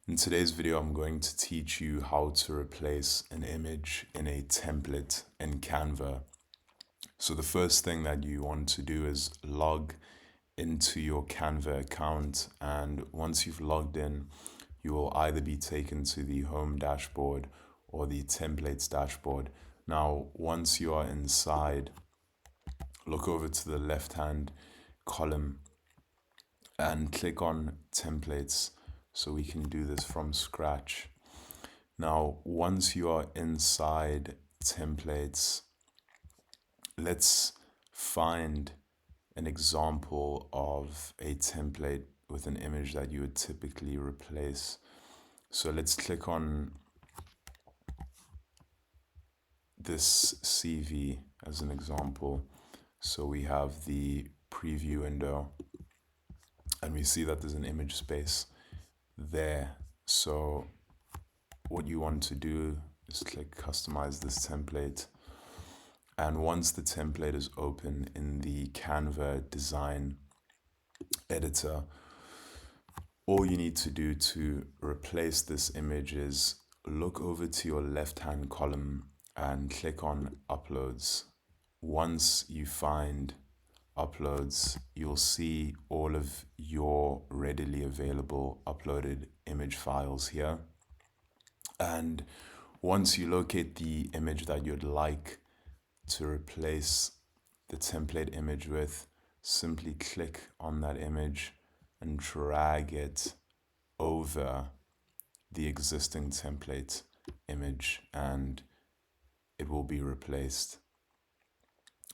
In today's video, I'm going to teach you how to replace an image in a template in Canva. So the first thing that you want to do is log into your Canva account, and once you've logged in, you will either be taken to the home dashboard or the templates dashboard. Now, once you are inside, look over to the left-hand column and click on templates so we can do this from scratch. Now, once you are inside templates, let's find an example of a template with an image that you would typically replace. So let's click on this CV as an example. So we have the preview window and we see that there's an image space there. So what you want to do is click customize this template. And once the template is open in the Canva design editor, all you need to do to replace this image is look over to your left-hand column and click on uploads. Once you find uploads, you'll see all of your readily available uploaded image files here. And once you locate the image that you'd like to replace the template image with, simply click on that image and drag it over the existing template image and it will be replaced.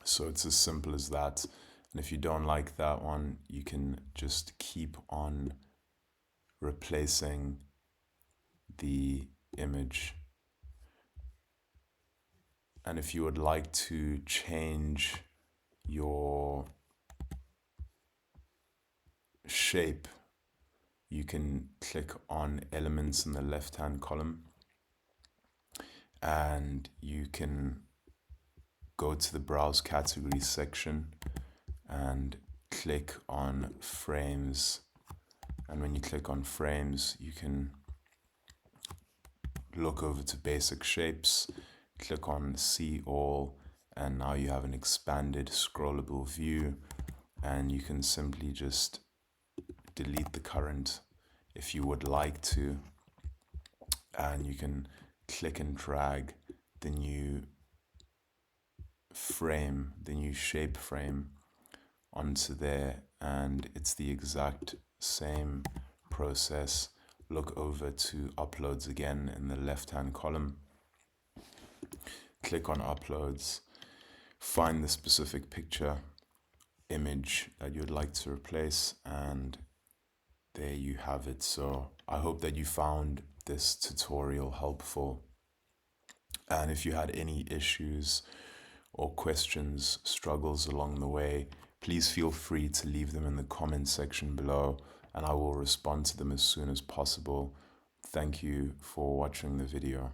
So it's as simple as that. And if you don't like that one, you can just keep on replacing the image. And if you would like to change your shape, you can click on elements in the left-hand column and you can go to the browse categories section and click on frames. And when you click on frames, you can look over to basic shapes, click on see all, and now you have an expanded scrollable view, and you can simply just delete the current if you would like to, and you can click and drag the new frame, the new shape frame onto there, and it's the exact same process. Look over to uploads again in the left-hand column, click on uploads, find the specific picture image that you'd like to replace, and there you have it. So I hope that you found this tutorial helpful, and if you had any issues or questions, struggles along the way, please feel free to leave them in the comment section below and I will respond to them as soon as possible. Thank you for watching the video.